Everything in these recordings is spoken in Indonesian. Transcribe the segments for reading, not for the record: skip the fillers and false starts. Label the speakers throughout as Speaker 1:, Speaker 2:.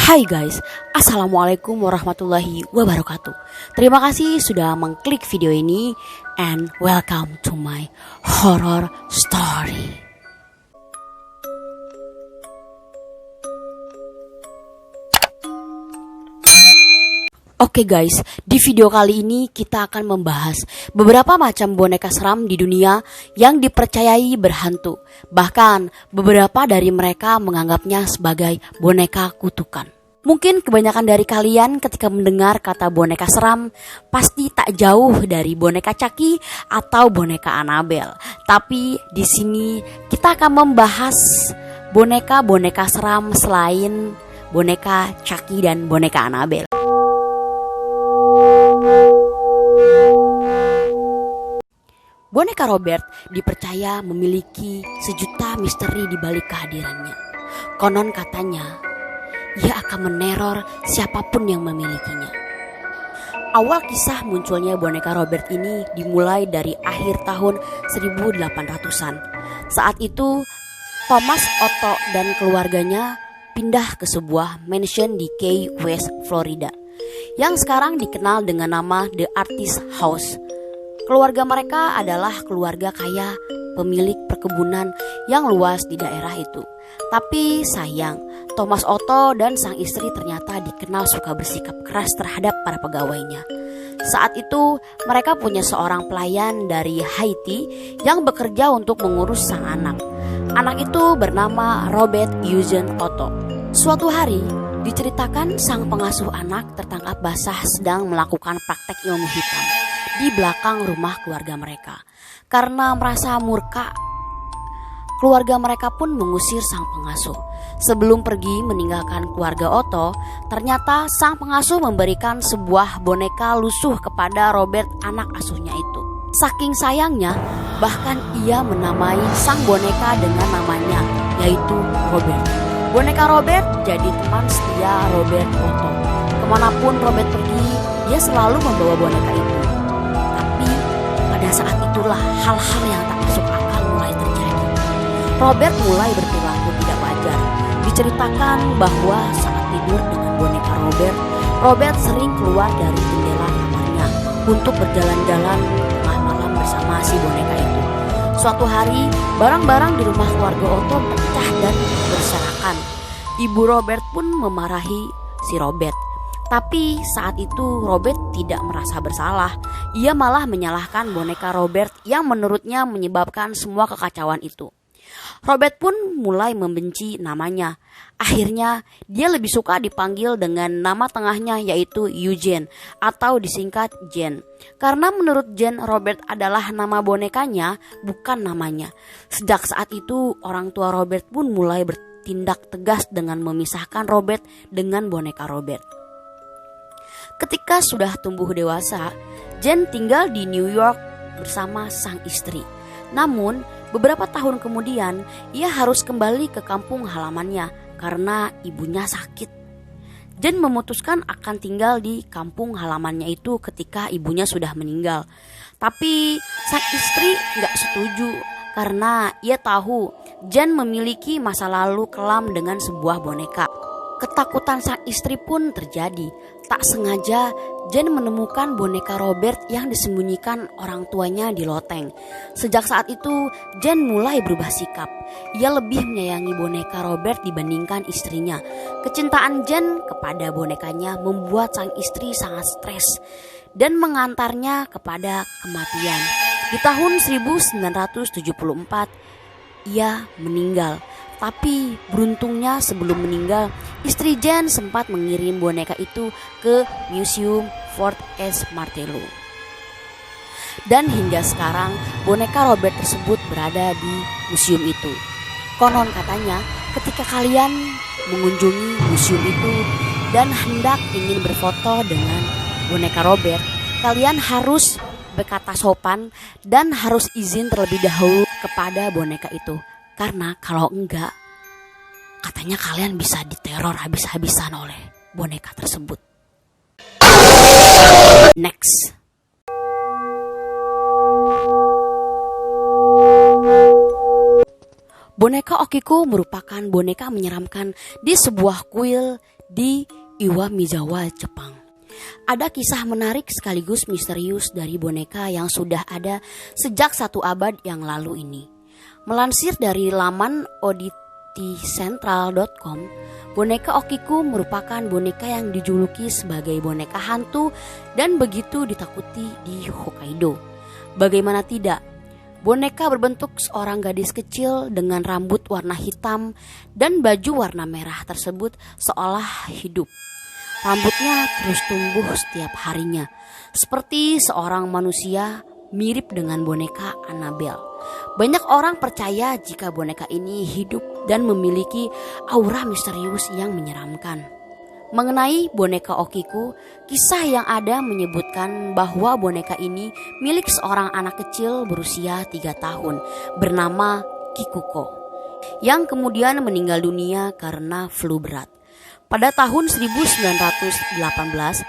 Speaker 1: Hai guys, Assalamualaikum warahmatullahi wabarakatuh. Terima kasih sudah mengklik video ini and welcome to my horror story. Oke guys, di video kali ini kita akan membahas beberapa macam boneka seram di dunia yang dipercayai berhantu. Bahkan beberapa dari mereka menganggapnya sebagai boneka kutukan. Mungkin kebanyakan dari kalian ketika mendengar kata boneka seram pasti tak jauh dari boneka Chucky atau boneka Annabelle. Tapi di sini kita akan membahas boneka-boneka seram selain boneka Chucky dan boneka Annabelle. Boneka Robert dipercaya memiliki sejuta misteri di balik kehadirannya. Konon katanya, ia akan meneror siapapun yang memilikinya. Awal kisah munculnya boneka Robert ini dimulai dari akhir tahun 1800-an. Saat itu, Thomas Otto dan keluarganya pindah ke sebuah mansion di Key West, Florida, yang sekarang dikenal dengan nama The Artist House. Keluarga mereka adalah keluarga kaya, pemilik perkebunan yang luas di daerah itu. Tapi sayang, Thomas Otto dan sang istri ternyata dikenal suka bersikap keras terhadap para pegawainya. Saat itu, mereka punya seorang pelayan dari Haiti yang bekerja untuk mengurus sang anak. Anak itu bernama Robert Eugene Otto. Suatu hari, diceritakan sang pengasuh anak tertangkap basah sedang melakukan praktek ilmu hitam di belakang rumah keluarga mereka. Karena merasa murka, keluarga mereka pun mengusir sang pengasuh. Sebelum pergi meninggalkan keluarga Otto, ternyata sang pengasuh memberikan sebuah boneka lusuh kepada Robert, anak asuhnya itu. Saking sayangnya, bahkan ia menamai sang boneka dengan namanya, yaitu Robert. Boneka Robert jadi teman setia Robert Otto. Kemanapun Robert pergi, dia selalu membawa boneka itu. Pada saat itulah hal-hal yang tak masuk akal mulai terjadi. Robert mulai berperilaku tidak wajar. Diceritakan bahwa saat tidur dengan boneka Robert sering keluar dari jendela kamarnya untuk berjalan-jalan tengah malam bersama si boneka itu. Suatu hari, barang-barang di rumah keluarga Otto pecah dan berserakan. Ibu Robert pun memarahi si Robert. Tapi saat itu Robert tidak merasa bersalah. Ia malah menyalahkan boneka Robert yang menurutnya menyebabkan semua kekacauan itu. Robert pun mulai membenci namanya. Akhirnya dia lebih suka dipanggil dengan nama tengahnya, yaitu Eugene atau disingkat Jen. Karena menurut Jen, Robert adalah nama bonekanya, bukan namanya. Sejak saat itu orang tua Robert pun mulai bertindak tegas dengan memisahkan Robert dengan boneka Robert. Ketika sudah tumbuh dewasa, Jen tinggal di New York bersama sang istri. Namun, beberapa tahun kemudian, ia harus kembali ke kampung halamannya karena ibunya sakit. Jen memutuskan akan tinggal di kampung halamannya itu ketika ibunya sudah meninggal. Tapi, sang istri gak setuju karena ia tahu Jen memiliki masa lalu kelam dengan sebuah boneka. Ketakutan sang istri pun terjadi. Tak sengaja, Jen menemukan boneka Robert yang disembunyikan orang tuanya di loteng. Sejak saat itu, Jen mulai berubah sikap. Ia lebih menyayangi boneka Robert dibandingkan istrinya. Kecintaan Jen kepada bonekanya membuat sang istri sangat stres dan mengantarnya kepada kematian. Di tahun 1974, ia meninggal. Tapi beruntungnya sebelum meninggal, istri Jen sempat mengirim boneka itu ke Museum Fort S. Martello. Dan hingga sekarang boneka Robert tersebut berada di museum itu. Konon katanya ketika kalian mengunjungi museum itu dan hendak ingin berfoto dengan boneka Robert, kalian harus berkata sopan dan harus izin terlebih dahulu kepada boneka itu. Karena kalau enggak, katanya kalian bisa diteror habis-habisan oleh boneka tersebut. Next. Boneka Okiku merupakan boneka menyeramkan di sebuah kuil di Iwamizawa, Jepang. Ada kisah menarik sekaligus misterius dari boneka yang sudah ada sejak 1 abad yang lalu ini. Melansir dari laman odditycentral.com, boneka Okiku merupakan boneka yang dijuluki sebagai boneka hantu dan begitu ditakuti di Hokkaido. Bagaimana tidak? Boneka berbentuk seorang gadis kecil dengan rambut warna hitam dan baju warna merah tersebut seolah hidup. Rambutnya terus tumbuh setiap harinya, seperti seorang manusia mirip dengan boneka Annabelle. Banyak orang percaya jika boneka ini hidup dan memiliki aura misterius yang menyeramkan. Mengenai boneka Okiku, kisah yang ada menyebutkan bahwa boneka ini milik seorang anak kecil berusia 3 tahun bernama Kikuko, yang kemudian meninggal dunia karena flu berat. Pada tahun 1918,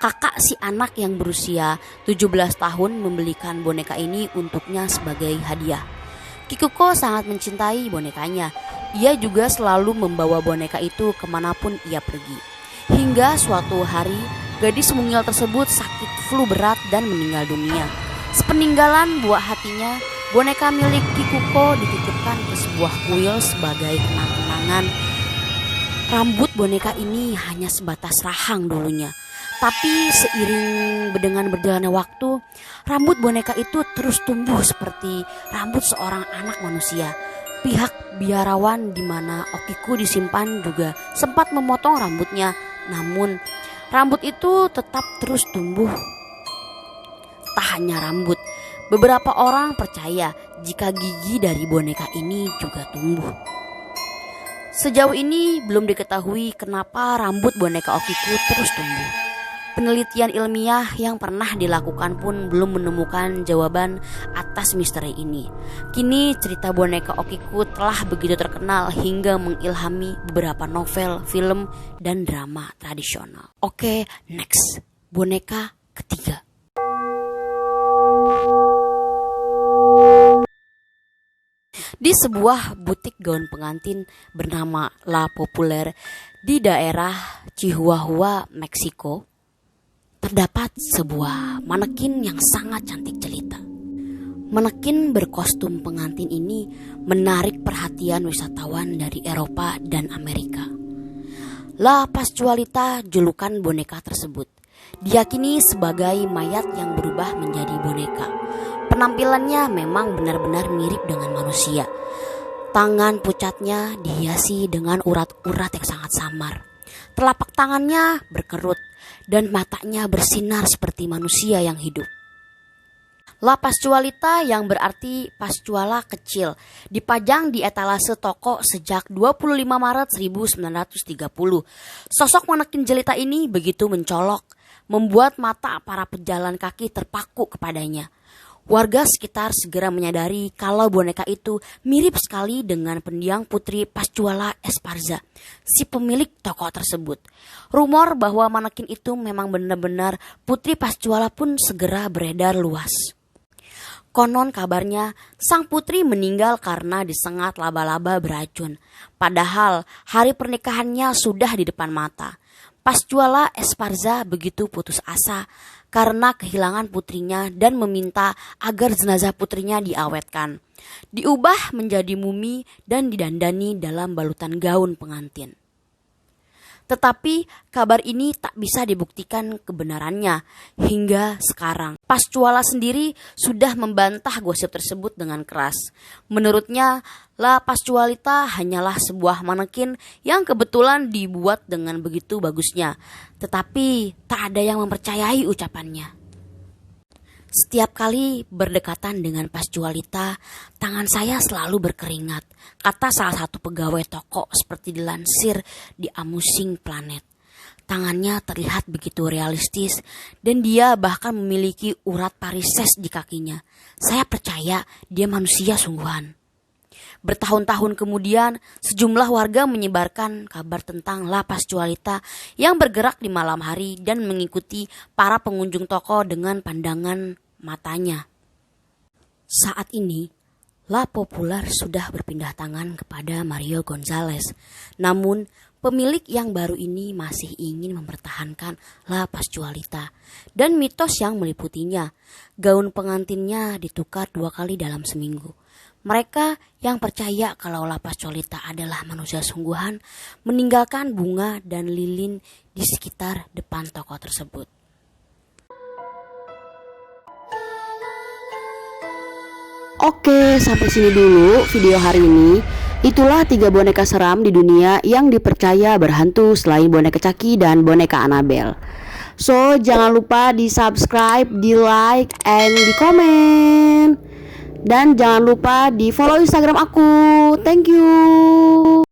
Speaker 1: kakak si anak yang berusia 17 tahun membelikan boneka ini untuknya sebagai hadiah. Kikuko sangat mencintai bonekanya. Ia juga selalu membawa boneka itu kemanapun ia pergi. Hingga suatu hari, gadis mungil tersebut sakit flu berat dan meninggal dunia. Sepeninggalan buah hatinya, boneka milik Kikuko dititipkan ke sebuah kuil sebagai kenang-kenangan. Rambut boneka ini hanya sebatas rahang dulunya. Tapi seiring dengan berjalannya waktu, rambut boneka itu terus tumbuh seperti rambut seorang anak manusia. Pihak biarawan di mana Okiku disimpan juga sempat memotong rambutnya, namun rambut itu tetap terus tumbuh. Tak hanya rambut, beberapa orang percaya jika gigi dari boneka ini juga tumbuh. Sejauh ini belum diketahui kenapa rambut boneka Okiku terus tumbuh. Penelitian ilmiah yang pernah dilakukan pun belum menemukan jawaban atas misteri ini. Kini cerita boneka Okiku telah begitu terkenal hingga mengilhami beberapa novel, film, dan drama tradisional. Oke, next. Boneka ketiga. Di sebuah butik gaun pengantin bernama La Popular di daerah Chihuahua, Meksiko, terdapat sebuah manekin yang sangat cantik jelita. Manekin berkostum pengantin ini menarik perhatian wisatawan dari Eropa dan Amerika. La Pascualita, julukan boneka tersebut, diyakini sebagai mayat yang berubah menjadi boneka. Penampilannya memang benar-benar mirip dengan manusia. Tangan pucatnya dihiasi dengan urat-urat yang sangat samar. Telapak tangannya berkerut dan matanya bersinar seperti manusia yang hidup. La Pascualita, yang berarti Pascuala kecil, dipajang di etalase toko sejak 25 Maret 1930. Sosok manekin jelita ini begitu mencolok, membuat mata para pejalan kaki terpaku kepadanya. Warga sekitar segera menyadari kalau boneka itu mirip sekali dengan pendiang putri Pascuala Esparza, si pemilik toko tersebut. Rumor bahwa manekin itu memang benar-benar putri Pascuala pun segera beredar luas. Konon kabarnya sang putri meninggal karena disengat laba-laba beracun. Padahal hari pernikahannya sudah di depan mata. Pascuala Esparza begitu putus asa karena kehilangan putrinya dan meminta agar jenazah putrinya diawetkan, diubah menjadi mumi dan didandani dalam balutan gaun pengantin. Tetapi kabar ini tak bisa dibuktikan kebenarannya hingga sekarang. Pascuala sendiri sudah membantah gosip tersebut dengan keras. Menurutnya, La Pascualita hanyalah sebuah manekin yang kebetulan dibuat dengan begitu bagusnya. Tetapi tak ada yang mempercayai ucapannya. Setiap kali berdekatan dengan Pascualita, tangan saya selalu berkeringat, kata salah satu pegawai toko seperti dilansir di Amusing Planet. Tangannya terlihat begitu realistis dan dia bahkan memiliki urat parises di kakinya. Saya percaya dia manusia sungguhan. Bertahun-tahun kemudian, sejumlah warga menyebarkan kabar tentang La Pascualita yang bergerak di malam hari dan mengikuti para pengunjung toko dengan pandangan matanya. Saat ini, La Popular sudah berpindah tangan kepada Mario Gonzalez. Namun, Pemilik yang baru ini masih ingin mempertahankan lapas Cualita dan mitos yang meliputinya. Gaun pengantinnya ditukar 2 kali dalam seminggu. Mereka yang percaya kalau lapas Cualita adalah manusia sungguhan meninggalkan bunga dan lilin di sekitar depan toko tersebut. Oke, sampai sini dulu video hari ini. Itulah 3 boneka seram di dunia yang dipercaya berhantu selain boneka Chucky dan boneka Annabelle. So, jangan lupa di subscribe, di like, and di komen. Dan jangan lupa di follow Instagram aku. Thank you.